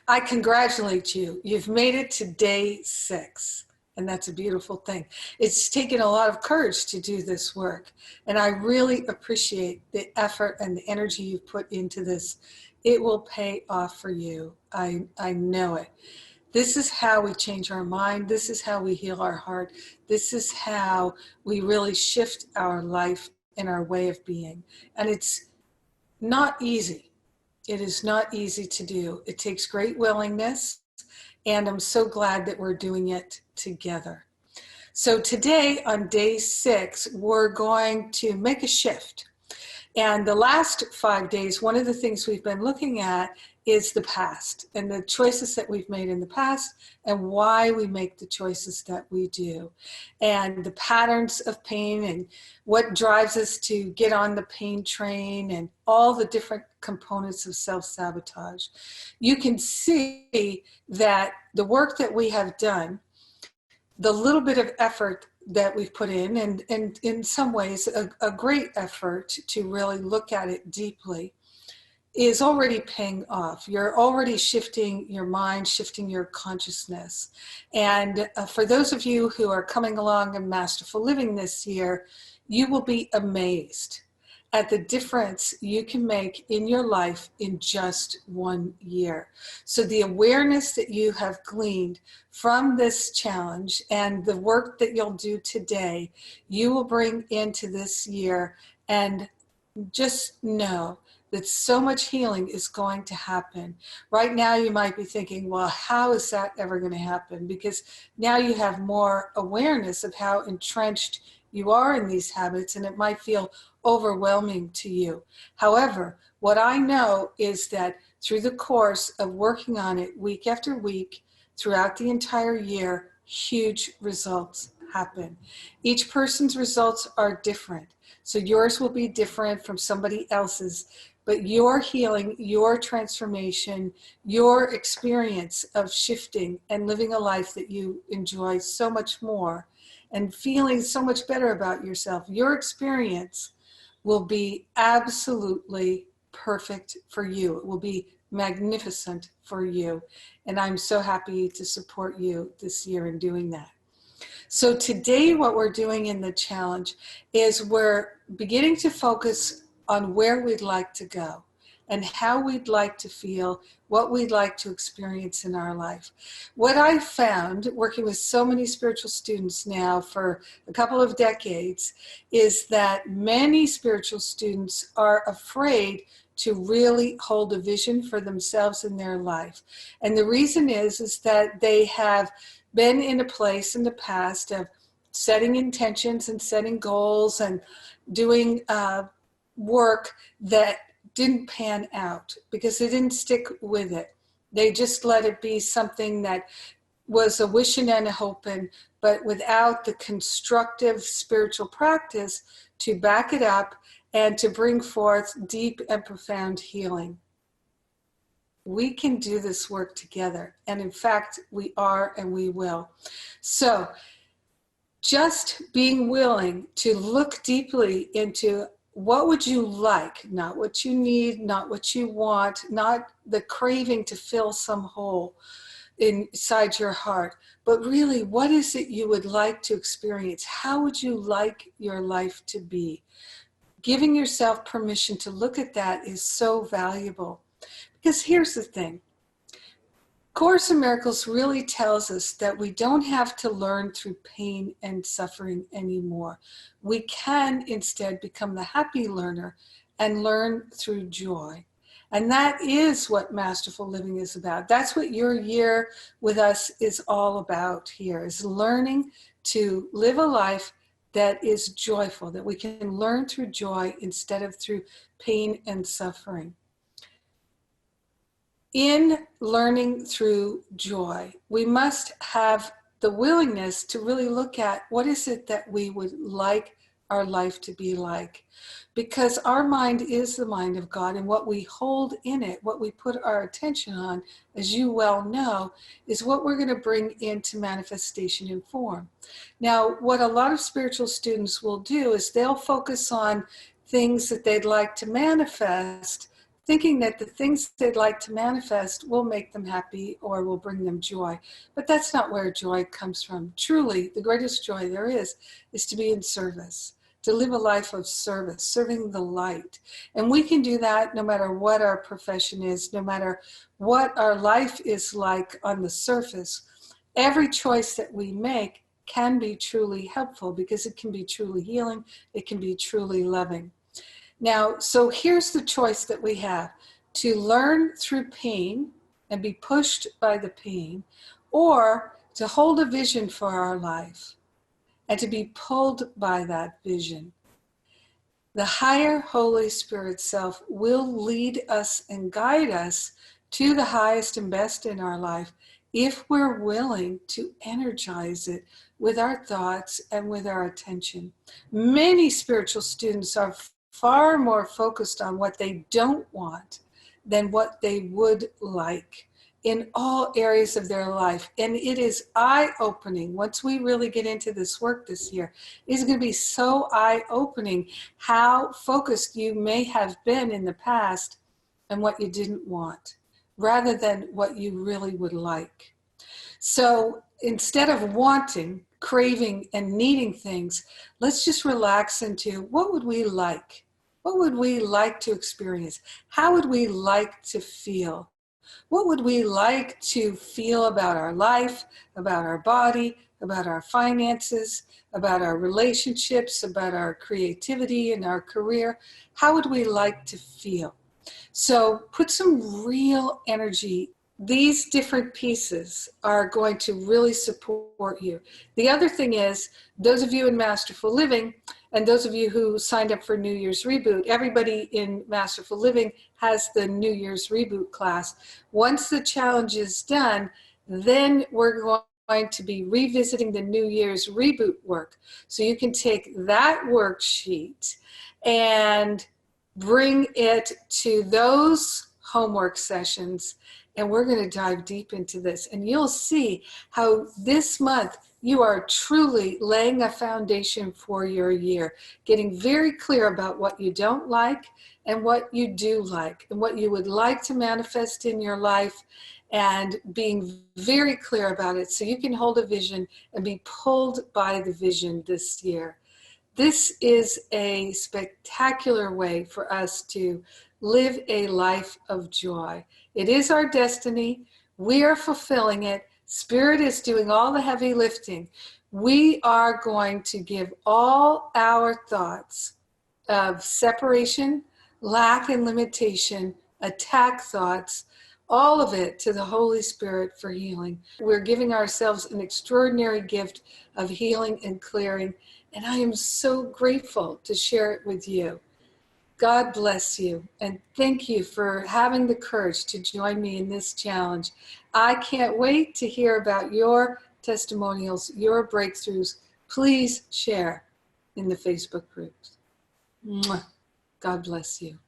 I congratulate you. You've made it to day 6, and that's a beautiful thing. It's taken a lot of courage to do this work, and I really appreciate the effort and the energy you've put into this. It will pay off for you. I know it. This is how we change our mind. This is how we heal our heart. This is how we really shift our life and our way of being. And it's not easy. It is not easy to do. It takes great willingness, and I'm so glad that we're doing it together. So today on day 6, we're going to make a shift. And the last 5 days, one of the things we've been looking at is the past and the choices that we've made in the past and why we make the choices that we do, and the patterns of pain and what drives us to get on the pain train and all the different components of self-sabotage. You can see that the work that we have done, the little bit of effort that we've put in, and in some ways a great effort to really look at it deeply, is already paying off. You're already shifting your mind, shifting your consciousness. And for those of you who are coming along in Masterful Living this year, you will be amazed at the difference you can make in your life in just 1 year. So the awareness that you have gleaned from this challenge and the work that you'll do today, you will bring into this year, and just know that so much healing is going to happen. Right now you might be thinking, well, how is that ever going to happen? Because now you have more awareness of how entrenched you are in these habits, and it might feel overwhelming to you. However, what I know is that through the course of working on it week after week, throughout the entire year, huge results happen. Each person's results are different. So yours will be different from somebody else's, but your healing, your transformation, your experience of shifting and living a life that you enjoy so much more and feeling so much better about yourself, your experience will be absolutely perfect for you. It will be magnificent for you. And I'm so happy to support you this year in doing that. So today what we're doing in the challenge is we're beginning to focus on where we'd like to go and how we'd like to feel, what we'd like to experience in our life. What I've found, working with so many spiritual students now for a couple of decades, is that many spiritual students are afraid to really hold a vision for themselves in their life. And the reason is that they have been in a place in the past of setting intentions and setting goals and doing work that didn't pan out because they didn't stick with it. They just let it be something that was a wishing and a hoping, but without the constructive spiritual practice to back it up and to bring forth deep and profound healing. We can do this work together. And in fact, we are and we will. So just being willing to look deeply into what would you like, not what you need, not what you want, not the craving to fill some hole inside your heart, but really what is it you would like to experience? How would you like your life to be? Giving yourself permission to look at that is so valuable. Because here's the thing. Course in Miracles really tells us that we don't have to learn through pain and suffering anymore. We can instead become the happy learner and learn through joy. And that is what Masterful Living is about. That's what your year with us is all about here, is learning to live a life that is joyful, that we can learn through joy instead of through pain and suffering. In learning through joy, we must have the willingness to really look at what is it that we would like our life to be like. Because our mind is the mind of God, and what we hold in it, what we put our attention on, as you well know, is what we're going to bring into manifestation in form. Now, what a lot of spiritual students will do is they'll focus on things that they'd like to manifest thinking that the things they'd like to manifest will make them happy or will bring them joy. But that's not where joy comes from. Truly, the greatest joy there is to be in service, to live a life of service, serving the light. And we can do that no matter what our profession is, no matter what our life is like on the surface. Every choice that we make can be truly helpful because it can be truly healing, it can be truly loving. Now, so here's the choice that we have: to learn through pain and be pushed by the pain, or to hold a vision for our life and to be pulled by that vision. The higher Holy Spirit self will lead us and guide us to the highest and best in our life if we're willing to energize it with our thoughts and with our attention. Many spiritual students are far more focused on what they don't want than what they would like in all areas of their life. And it is eye-opening. Once we really get into this work this year, it's going to be so eye-opening how focused you may have been in the past on what you didn't want, rather than what you really would like. So instead of wanting, craving, and needing things, let's just relax into what would we like? What would we like to experience? How would we like to feel? What would we like to feel about our life, about our body, about our finances, about our relationships, about our creativity and our career? How would we like to feel? So put some real energy. These different pieces are going to really support you. The other thing is, those of you in Masterful Living, and those of you who signed up for New Year's Reboot, everybody in Masterful Living has the New Year's Reboot class. Once the challenge is done, then we're going to be revisiting the New Year's Reboot work. So you can take that worksheet and bring it to those homework sessions, and we're going to dive deep into this. And you'll see how this month you are truly laying a foundation for your year, getting very clear about what you don't like and what you do like, and what you would like to manifest in your life, and being very clear about it so you can hold a vision and be pulled by the vision this year. This is a spectacular way for us to live a life of joy. It is our destiny. We are fulfilling it. Spirit is doing all the heavy lifting. We are going to give all our thoughts of separation, lack, and limitation, attack thoughts, all of it to the Holy Spirit for healing. We're giving ourselves an extraordinary gift of healing and clearing, and I am so grateful to share it with you. God bless you, and thank you for having the courage to join me in this challenge. I can't wait to hear about your testimonials, your breakthroughs. Please share in the Facebook groups. Mwah. God bless you.